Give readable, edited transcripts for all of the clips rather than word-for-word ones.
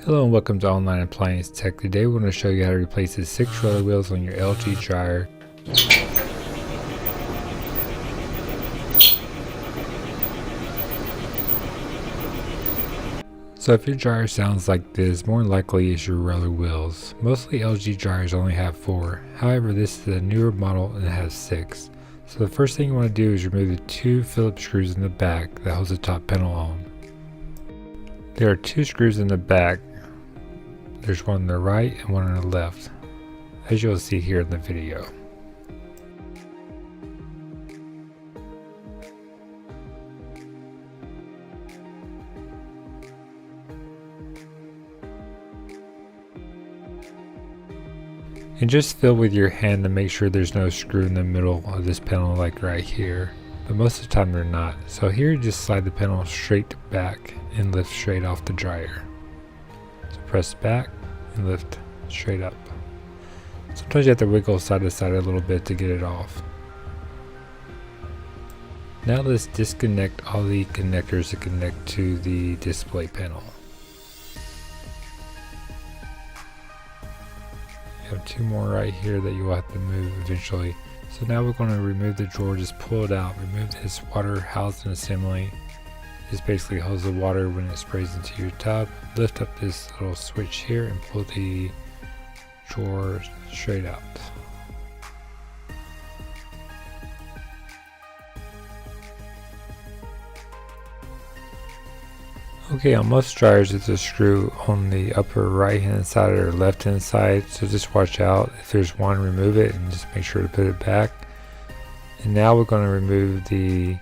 Hello and welcome to Online Appliance Tech. Today we're going to show you how to replace the 6 roller wheels on your LG dryer. So if your dryer sounds like this, more than likely it's your roller wheels. Mostly LG dryers only have 4, however this is a newer model and it has 6. So the first thing you want to do is remove the 2 Phillips screws in the back that holds the top panel on. There are 2 screws in the back. There's one on the right and one on the left, as you'll see here in the video. And just feel with your hand to make sure there's no screw in the middle of this panel like right here, but most of the time they're not. So here just slide the panel straight back and lift straight off the dryer. So press back and lift straight up. Sometimes you have to wiggle side to side a little bit to get it off. Now let's disconnect all the connectors that connect to the display panel. You have 2 more right here that you will have to move eventually. So now we're going to remove the drawer, just pull it out, remove this water housing assembly. This basically holds the water when it sprays into your tub. Lift up this little switch here and pull the drawer straight out. Okay, on most dryers there's a screw on the upper right hand side or left hand side, so just watch out. If there's one, remove it and just make sure to put it back. And now we're going to remove the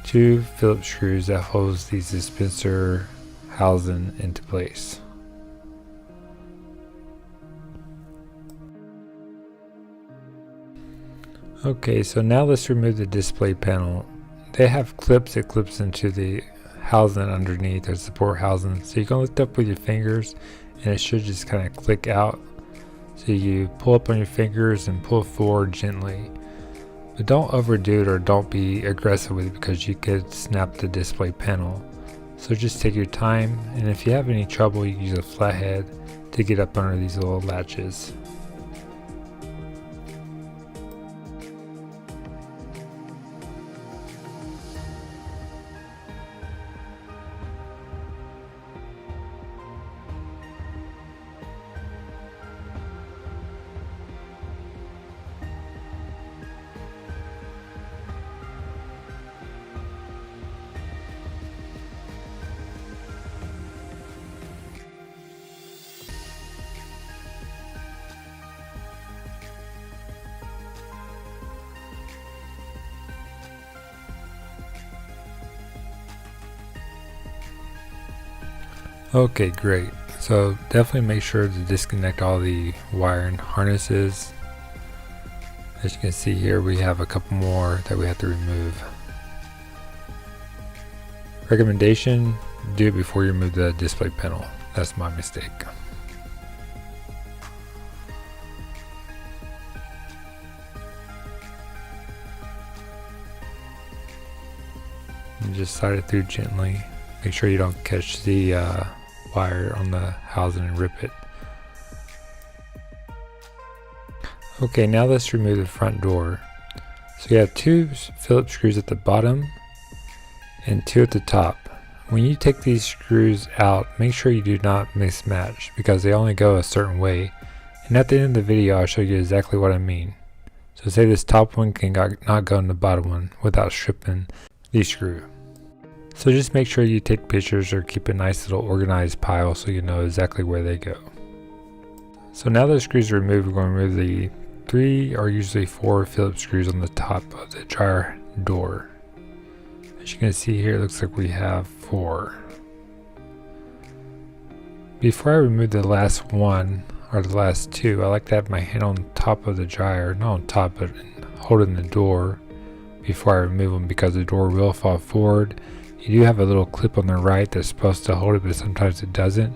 2 Phillips screws that holds the dispenser housing into place. Okay, so now let's remove the display panel. They have clips that clips into the housing underneath, or support housing. So you can lift up with your fingers and it should just kind of click out. So you pull up on your fingers and pull forward gently. But don't overdo it or don't be aggressive with it because you could snap the display panel. So just take your time, and if you have any trouble you can use a flathead to get up under these little latches. Okay, great. So definitely make sure to disconnect all the wire and harnesses. As you can see here, we have a couple more that we have to remove. Recommendation, do it before you remove the display panel. That's my mistake. And just slide it through gently. Make sure you don't catch the wire on the housing and rip it. Okay, now let's remove the front door. So you have 2 Phillips screws at the bottom and 2 at the top. When you take these screws out, make sure you do not mismatch because they only go a certain way. And at the end of the video I'll show you exactly what I mean. So say this top one can not go in the bottom one without stripping the screw. So just make sure you take pictures or keep a nice little organized pile so you know exactly where they go. So now the screws are removed, we're going to remove the 3 or usually 4 Phillips screws on the top of the dryer door. As you can see here, it looks like we have 4. Before I remove the last one or the last 2, I like to have my hand on top of the dryer, not on top but holding the door before I remove them because the door will fall forward. You do have a little clip on the right that's supposed to hold it, but sometimes it doesn't.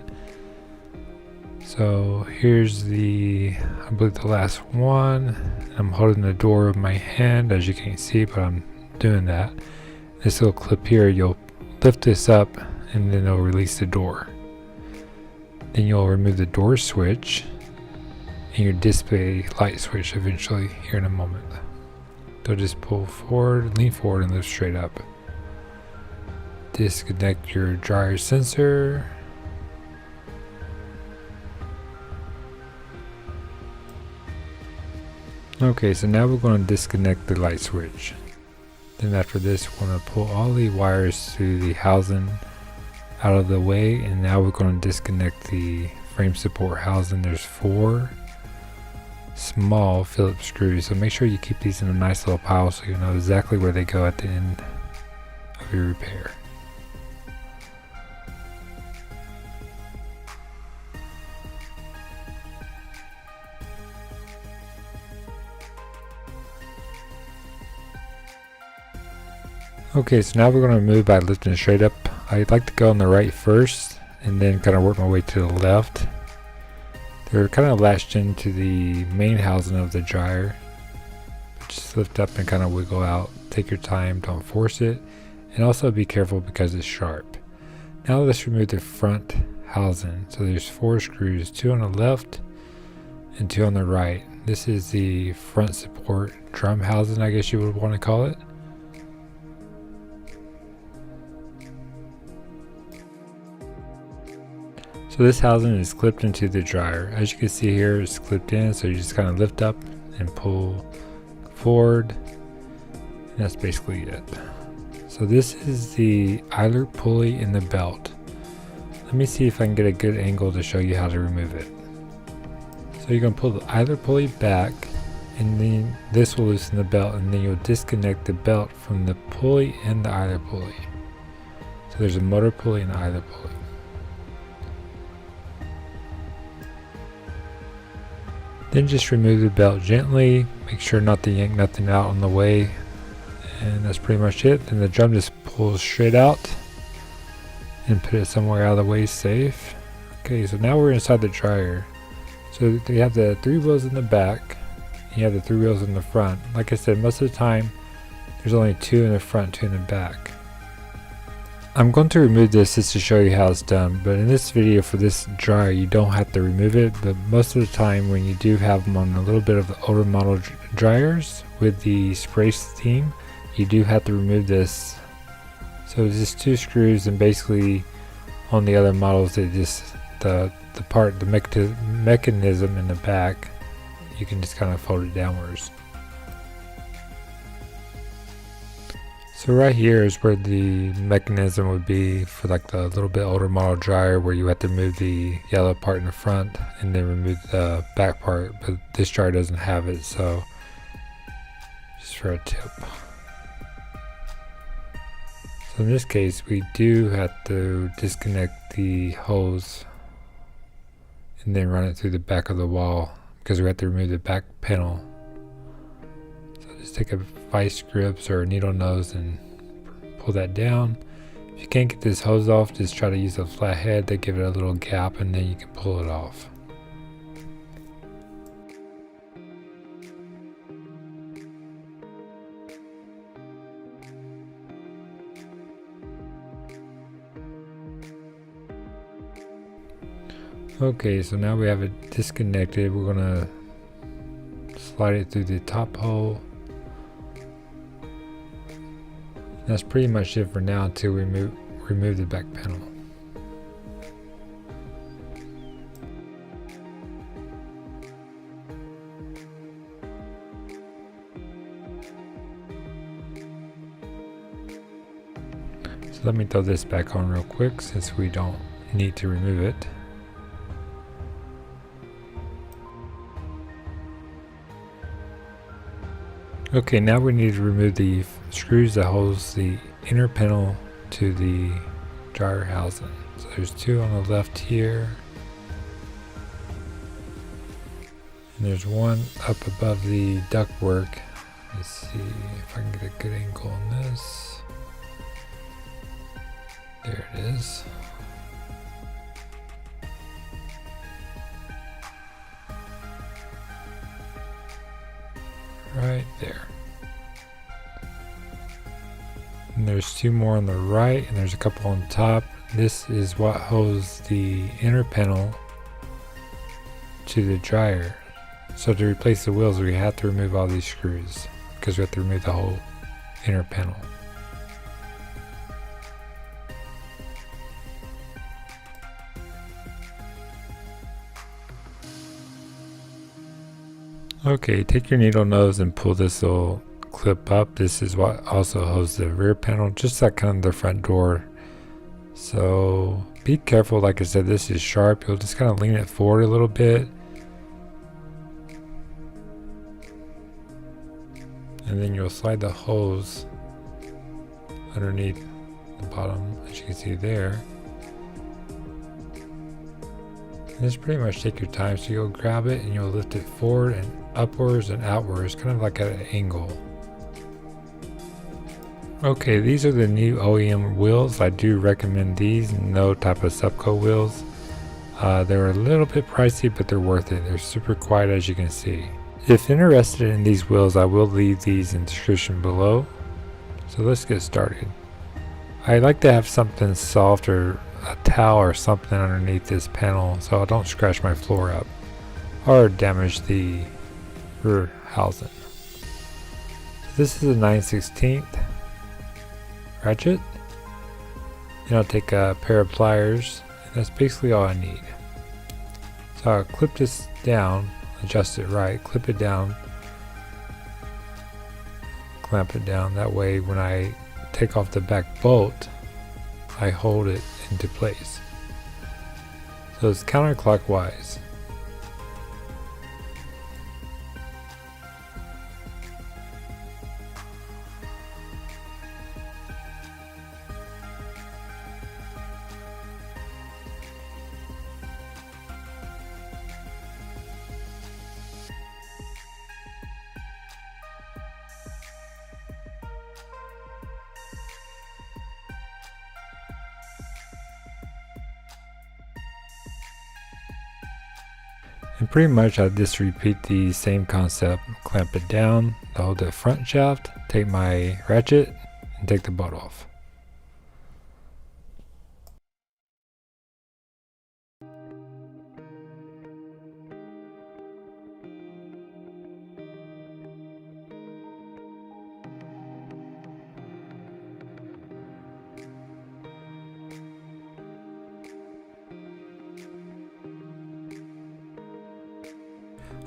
So here's I believe the last one. I'm holding the door with my hand, as you can't see, but I'm doing that. This little clip here, you'll lift this up and then it'll release the door. Then you'll remove the door switch and your display light switch eventually here in a moment. So just pull forward, lean forward, and lift straight up. Disconnect your dryer sensor. Okay, so now we're going to disconnect the light switch. Then after this, we're going to pull all the wires to the housing out of the way, and now we're going to disconnect the frame support housing. There's 4 small Phillips screws, so make sure you keep these in a nice little pile so you know exactly where they go at the end of your repair. Okay, so now we're going to remove by lifting straight up. I'd like to go on the right first and then kind of work my way to the left. They're kind of latched into the main housing of the dryer. Just lift up and kind of wiggle out. Take your time, don't force it, and also be careful because it's sharp. Now let's remove the front housing. So there's 4 screws, 2 on the left and 2 on the right. This is the front support drum housing, I guess you would want to call it. So this housing is clipped into the dryer. As you can see here, it's clipped in, so you just kind of lift up and pull forward, and that's basically it. So this is the idler pulley in the belt. Let me see if I can get a good angle to show you how to remove it. So you're going to pull the idler pulley back, and then this will loosen the belt, and then you'll disconnect the belt from the pulley and the idler pulley. So there's a motor pulley and an idler pulley. Then just remove the belt gently, make sure not to yank nothing out on the way, and that's pretty much it. Then the drum just pulls straight out and put it somewhere out of the way safe. Okay, so now we're inside the dryer. So you have the 3 wheels in the back, and you have the 3 wheels in the front. Like I said, most of the time there's only 2 in the front, 2 in the back. I'm going to remove this just to show you how it's done, but in this video for this dryer you don't have to remove it, but most of the time when you do have them on a little bit of the older model dryers with the spray steam, you do have to remove this. So it's just 2 screws, and basically on the other models they just the mechanism in the back, you can just kind of fold it downwards. So right here is where the mechanism would be for like the little bit older model dryer, where you have to remove the yellow part in the front and then remove the back part, but this dryer doesn't have it, so just for a tip. So in this case we do have to disconnect the hose and then run it through the back of the wall because we have to remove the back panel. So just take a vice grips or a needle nose and pull that down. If you can't get this hose off, just try to use a flat head to give it a little gap, and then you can pull it off. Okay, so now we have it disconnected. We're gonna slide it through the top hole. That's pretty much it for now until we remove the back panel. So let me throw this back on real quick since we don't need to remove it. Okay, now we need to remove the screws that holds the inner panel to the dryer housing. So there's 2 on the left here, and there's 1 up above the ductwork. Let's see if I can get a good angle on this. There it is. Right there. And there's 2 more on the right, and there's a couple on top. This is what holds the inner panel to the dryer. So to replace the wheels, we have to remove all these screws because we have to remove the whole inner panel. Okay, take your needle nose and pull this little clip up. This is what also holds the rear panel, just like kind of the front door. So be careful, like I said, this is sharp. You'll just kind of lean it forward a little bit. And then you'll slide the hose underneath the bottom, as you can see there. And just pretty much take your time. So you'll grab it and you'll lift it forward and upwards and outwards, kind of like at an angle. Okay, these are the new OEM wheels. I do recommend these, no type of Subco wheels. They're a little bit pricey, but they're worth it. They're super quiet, as you can see. If interested in these wheels, I will leave these in the description below. So let's get started. I like to have something soft or a towel or something underneath this panel so I don't scratch my floor up or damage the rear housing. So this is a 9/16 ratchet, and I'll take a pair of pliers, and that's basically all I need. So I'll clip this down, adjust it right, clip it down, clamp it down. That way when I take off the back bolt, I hold it into place. So it's counterclockwise. And pretty much I just repeat the same concept. Clamp it down, hold the front shaft, take my ratchet, and take the bolt off.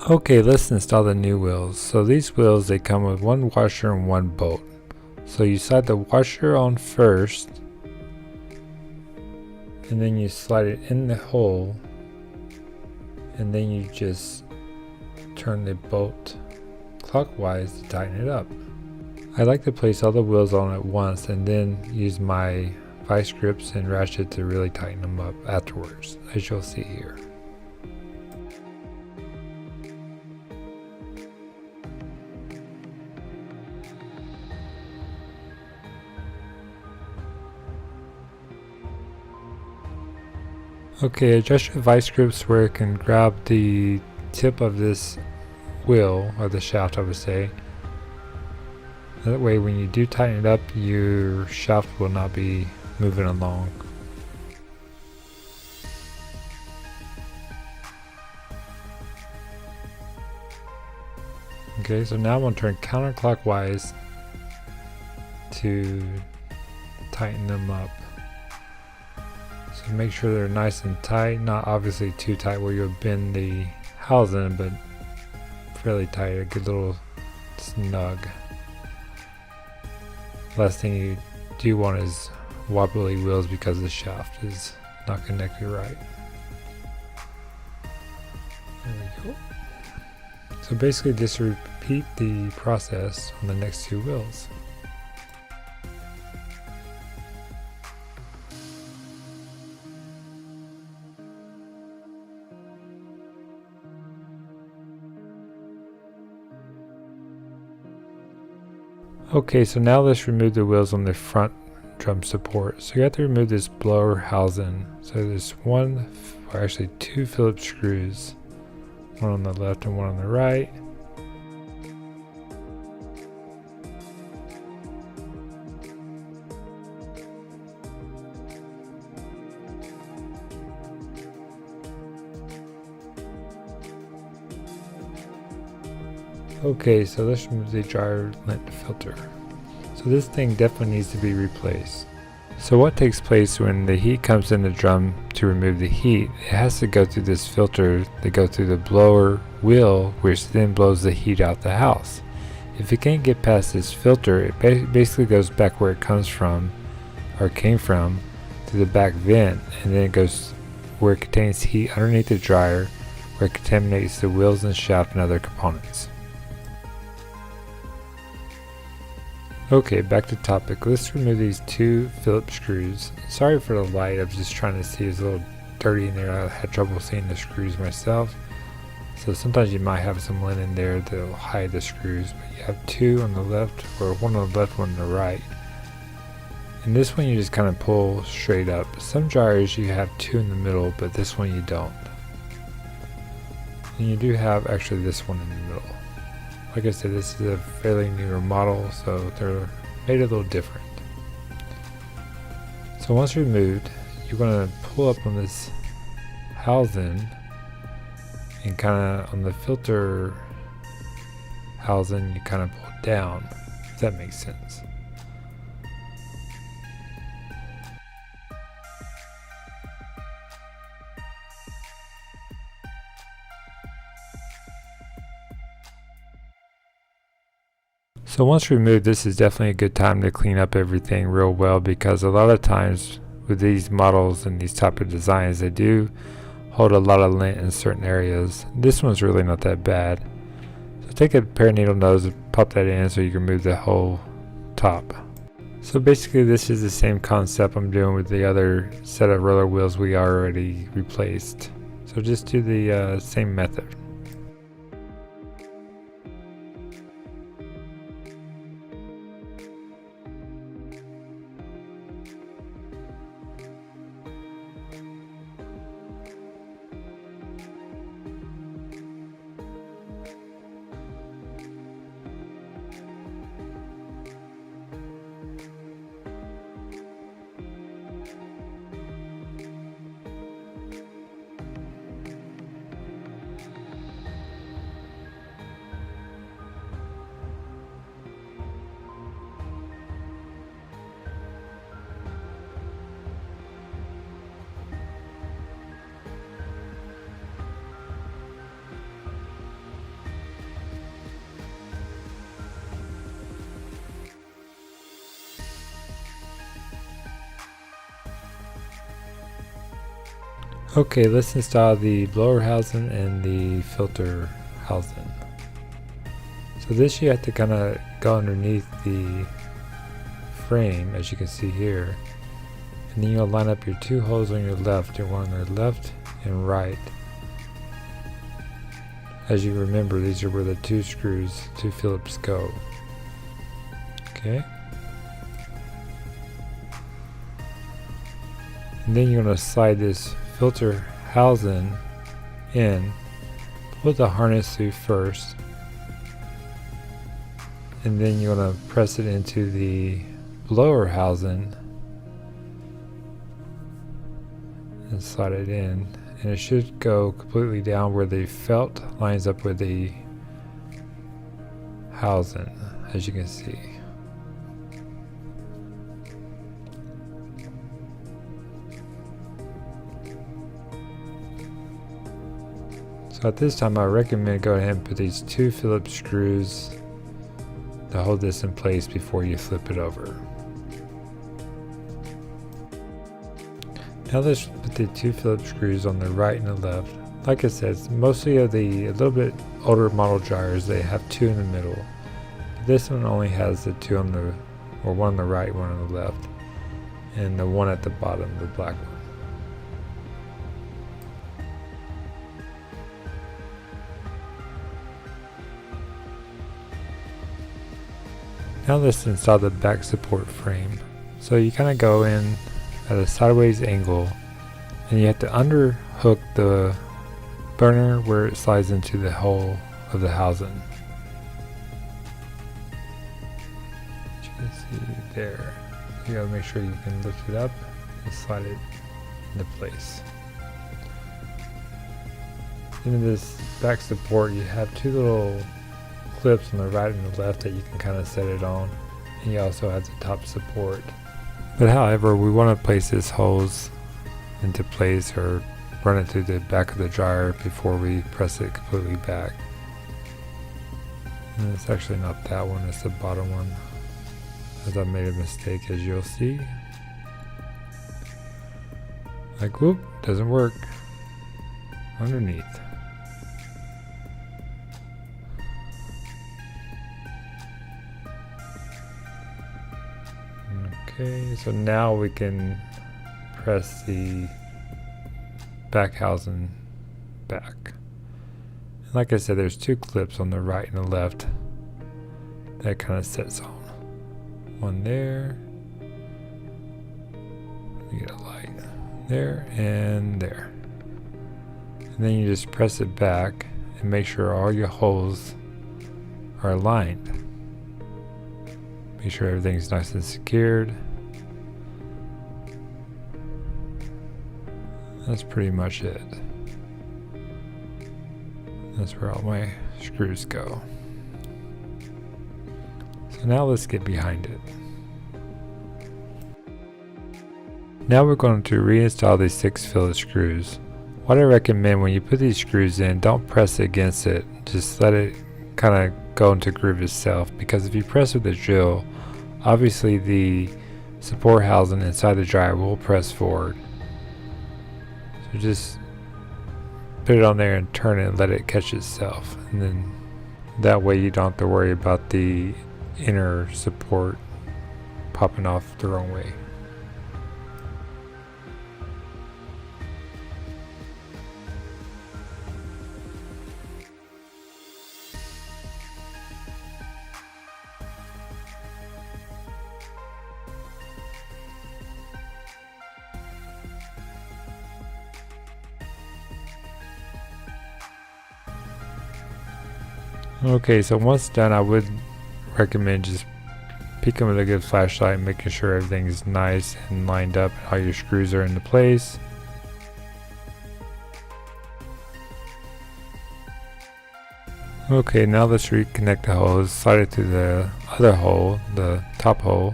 Okay, let's install the new wheels. So these wheels, they come with one washer and one bolt. So you slide the washer on first, and then you slide it in the hole, and then you just turn the bolt clockwise to tighten it up. I like to place all the wheels on at once and then use my vice grips and ratchet to really tighten them up afterwards, as you'll see here. Okay, adjust your vice grips where it can grab the tip of this wheel, or the shaft I would say. That way when you do tighten it up, your shaft will not be moving along. Okay, so now I'm going to turn counterclockwise to tighten them up. So make sure they're nice and tight, not obviously too tight where you'll bend the housing, but fairly tight, a good little snug. Last thing you do want is wobbly wheels because the shaft is not connected right. There we go. So basically just repeat the process on the next two wheels. Okay, so now let's remove the wheels on the front drum support. So you have to remove this blower housing. So there's one, or actually two Phillips screws, one on the left and one on the right. Okay, so let's remove the dryer lint filter. So this thing definitely needs to be replaced. So what takes place when the heat comes in the drum to remove the heat, it has to go through this filter to go through the blower wheel, which then blows the heat out the house. If it can't get past this filter, it basically goes back where it comes from, or came from, to the back vent, and then it goes where it contains heat underneath the dryer, where it contaminates the wheels and shaft and other components. Okay, back to topic. Let's remove these 2 Phillips screws. Sorry for the light, I was just trying to see. It's a little dirty in there. I had trouble seeing the screws myself. So sometimes you might have some lint in there that'll hide the screws, but you have 2 on the left, or 1 on the left, 1 on the right. And this one you just kind of pull straight up. Some dryers you have 2 in the middle, but this one you don't. And you do have actually this one in the middle. Like I said, this is a fairly newer model, so they're made a little different. So once removed, you're going to pull up on this housing and kind of on the filter housing, you kind of pull it down, if that makes sense. So once removed, this is definitely a good time to clean up everything real well, because a lot of times with these models and these type of designs, they do hold a lot of lint in certain areas. This one's really not that bad. So take a pair of needle nose and pop that in so you can remove the whole top. So basically this is the same concept I'm doing with the other set of roller wheels we already replaced. So just do the same method. Okay, let's install the blower housing and the filter housing. So this you have to kind of go underneath the frame, as you can see here, and then you'll line up your 2 holes on your left, your one on the left and right. As you remember, these are where the 2 screws, 2 Phillips go. Okay. And then you're going to slide this filter housing in, pull the harness through first, and then you're going to press it into the blower housing and slide it in, and it should go completely down where the felt lines up with the housing, as you can see. So at this time I recommend go ahead and put these 2 Phillips screws to hold this in place before you flip it over. Now let's put the 2 Phillips screws on the right and the left. Like I said, mostly of the a little bit older model dryers, they have 2 in the middle. But this one only has the 2 on the, or 1 on the right, 1 on the left, and the 1 at the bottom, the black one. Now let's install the back support frame. So you kind of go in at a sideways angle, and you have to underhook the burner where it slides into the hole of the housing. As you can see there. You gotta make sure you can lift it up and slide it into place. In this back support, you have 2 little clips on the right and the left that you can kind of set it on, and you also have the top support. But however, we want to place this hose into place or run it through the back of the dryer before we press it completely back. And it's actually not that one, it's the bottom one, as I made a mistake, as you'll see. Like, whoop, doesn't work underneath. Okay, so now we can press the back housing back. And like I said, there's two clips on the right and the left that kind of sets on. One there. Let me get a light. There and there. And then you just press it back and make sure all your holes are aligned. Make sure everything's nice and secured. That's pretty much it. That's where all my screws go. So now let's get behind it. Now we're going to reinstall these 6 Phillips screws. What I recommend when you put these screws in, don't press against it. Just let it kind of go into groove itself, because if you press with the drill, obviously the support housing inside the dryer will press forward. So just put it on there and turn it and let it catch itself, and then that way you don't have to worry about the inner support popping off the wrong way. Okay, so once done, I would recommend just peeking with a good flashlight, making sure everything's nice and lined up, all your screws are into place. Okay, now let's reconnect the hose, slide it through the other hole, the top hole,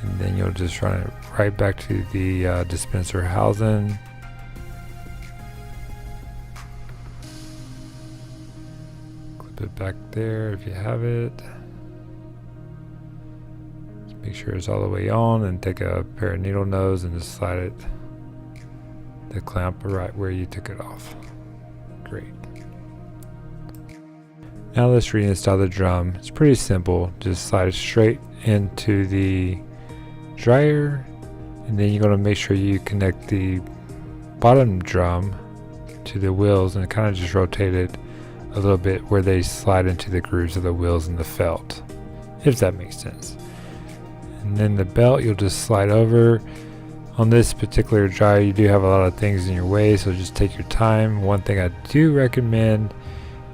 and then you'll just run it right back to the dispenser housing. It back there if you have it. Just make sure it's all the way on, and take a pair of needle nose and just slide it, the clamp right where you took it off. Great. Now let's reinstall the drum. It's pretty simple. Just slide it straight into the dryer, and then you're going to make sure you connect the bottom drum to the wheels and kind of just rotate it a little bit where they slide into the grooves of the wheels and the felt, if that makes sense. And then the belt you'll just slide over. On this particular dryer you do have a lot of things in your way, so just take your time. One thing I do recommend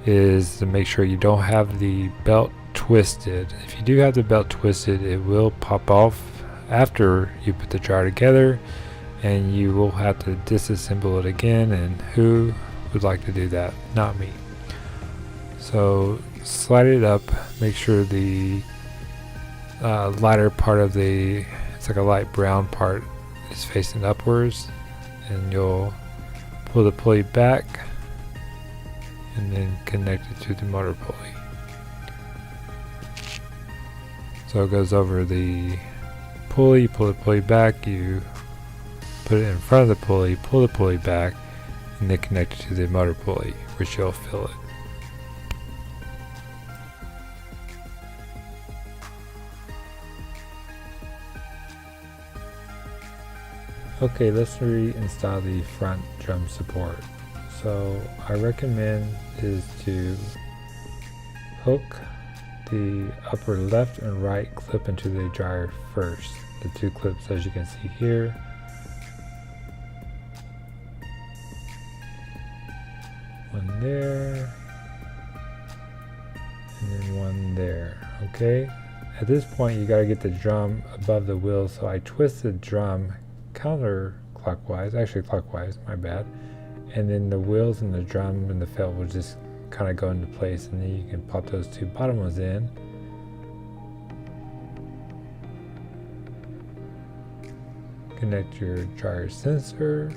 is to make sure you don't have the belt twisted. If you do have the belt twisted, it will pop off after you put the dryer together, and you will have to disassemble it again, and who would like to do that? Not me. So slide it up, make sure the lighter part of it's like a light brown part, is facing upwards, and you'll pull the pulley back and then connect it to the motor pulley. So it goes over the pulley, you pull the pulley back, you put it in front of the pulley, pull the pulley back, and then connect it to the motor pulley, which you'll fill it. Okay, let's reinstall the front drum support. So I recommend is to hook the upper left and right clip into the dryer first. The two clips, as you can see here. One there, and then one there. Okay, at this point you got to get the drum above the wheel, so I twist the drum counterclockwise, actually clockwise, my bad, and then the wheels and the drum and the felt will just kind of go into place, and then you can pop those two bottom ones in. Connect your dryer sensor.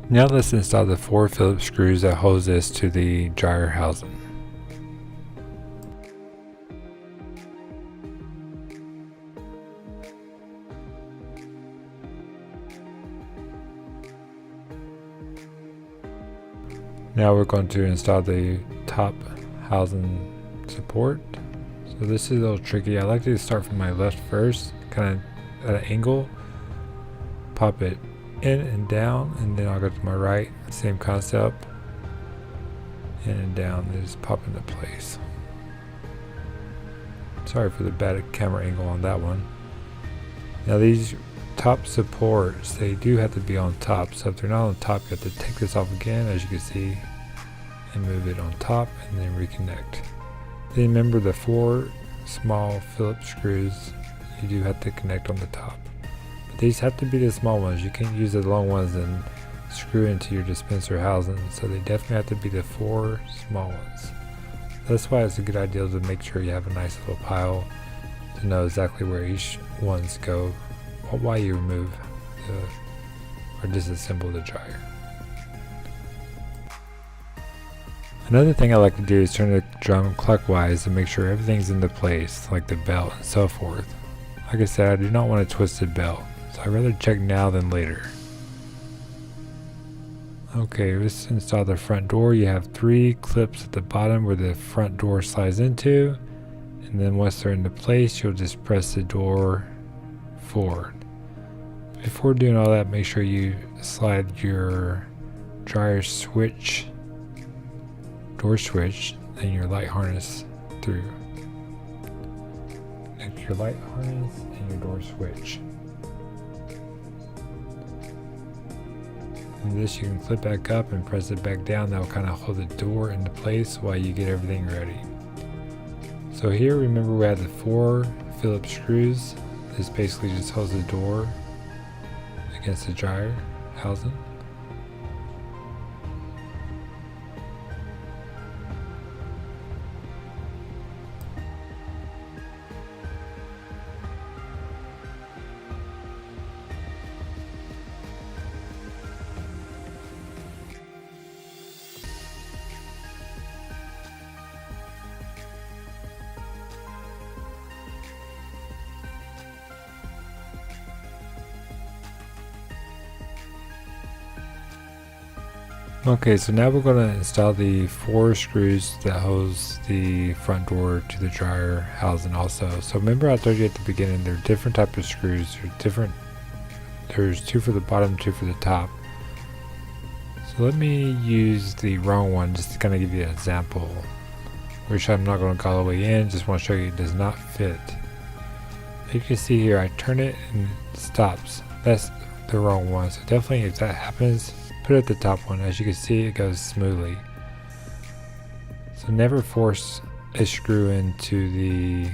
Now let's install the 4 Phillips screws that holds this to the dryer housing. Now we're going to install the top housing support. So this is a little tricky. I like to start from my left first, kind of at an angle, pop it in and down, and then I'll go to my right, same concept, in and down, and just pop into place. Sorry for the bad camera angle on that one. Now these top supports, they do have to be on top, so if they're not on top, you have to take this off again, as you can see, and move it on top, and then reconnect. Then remember the 4 small Phillips screws, you do have to connect on the top. These have to be the small ones. You can't use the long ones and screw into your dispenser housing, so they definitely have to be the 4 small ones. That's why it's a good idea to make sure you have a nice little pile to know exactly where each ones go while you remove or disassemble the dryer. Another thing I like to do is turn the drum clockwise to make sure everything's into place, like the belt and so forth. Like I said, I do not want a twisted belt, so I'd rather check now than later. Okay, let's install the front door. You have 3 clips at the bottom where the front door slides into, and then once they're into place, you'll just press the door forward. Before doing all that, make sure you slide your dryer switch, door switch, and your light harness through. Connect your light harness and your door switch. And this you can flip back up and press it back down. That will kind of hold the door into place while you get everything ready. So here, remember, we have the 4 Phillips screws. This basically just holds the door against the dryer housing. Okay, so now we're going to install the 4 screws that holds the front door to the dryer housing also. So remember I told you at the beginning there are different types of screws. There's 2 for the bottom, 2 for the top. So let me use the wrong one just to kind of give you an example. Which I'm not going to go all the way in, just want to show you it does not fit. You can see here I turn it and it stops. That's the wrong one. So definitely if that happens, put it at the top one. As you can see, it goes smoothly. So never force a screw into the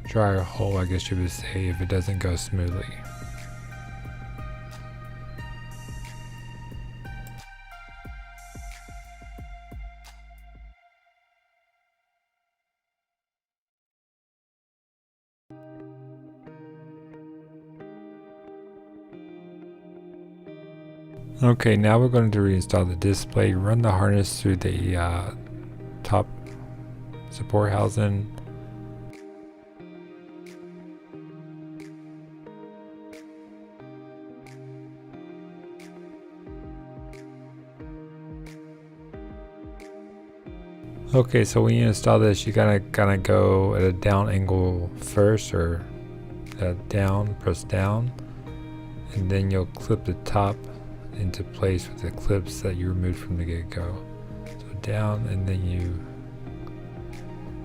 dryer hole, I guess you would say, if it doesn't go smoothly. Okay, now we're going to reinstall the display. Run the harness through the top support housing. Okay, so when you install this, you gotta kind of go at a down angle first, or down, press down, and then you'll clip the top into place with the clips that you removed from the get-go. So down, and then you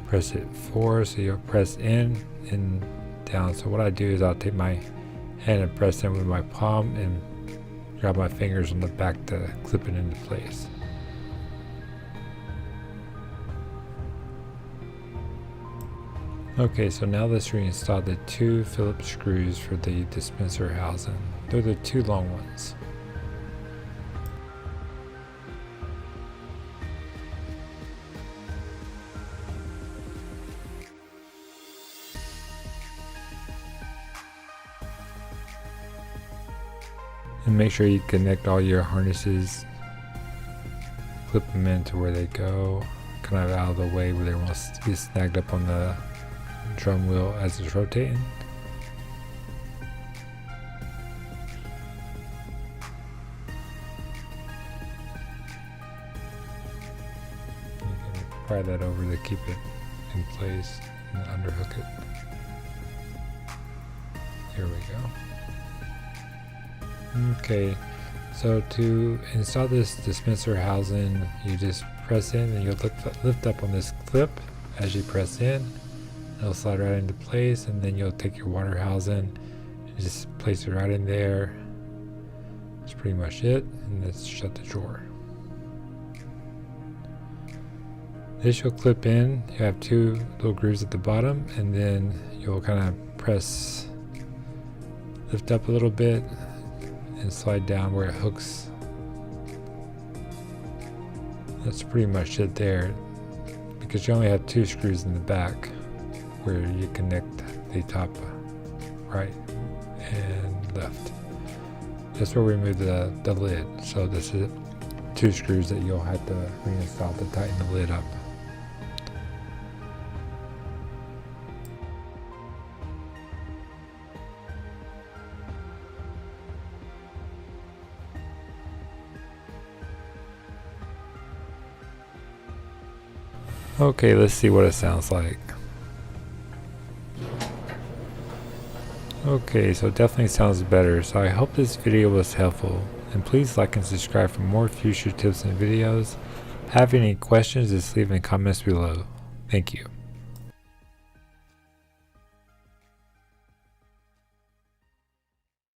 press it forward, so you'll press in and down. So what I do is I'll take my hand and press in with my palm and grab my fingers on the back to clip it into place. Okay, so now let's reinstall the 2 Phillips screws for the dispenser housing. They're the 2 long ones. And make sure you connect all your harnesses, clip them into where they go, kind of out of the way where they won't get snagged up on the drum wheel as it's rotating. You can pry that over to keep it in place and underhook it. Here we go. Okay, so to install this dispenser housing, you just press in and you'll lift up on this clip as you press in. It'll slide right into place, and then you'll take your water housing and just place it right in there. That's pretty much it, and let's shut the drawer. This will clip in. You have 2 little grooves at the bottom, and then you'll kind of lift up a little bit and slide down where it hooks. That's pretty much it there, because you only have 2 screws in the back where you connect the top right and left. That's where we remove the lid. So this is 2 screws that you'll have to reinstall to tighten the lid up. Okay, let's see what it sounds like. Okay, so it definitely sounds better. So I hope this video was helpful, and please like and subscribe for more future tips and videos. Have any questions, just leave in the comments below. Thank you.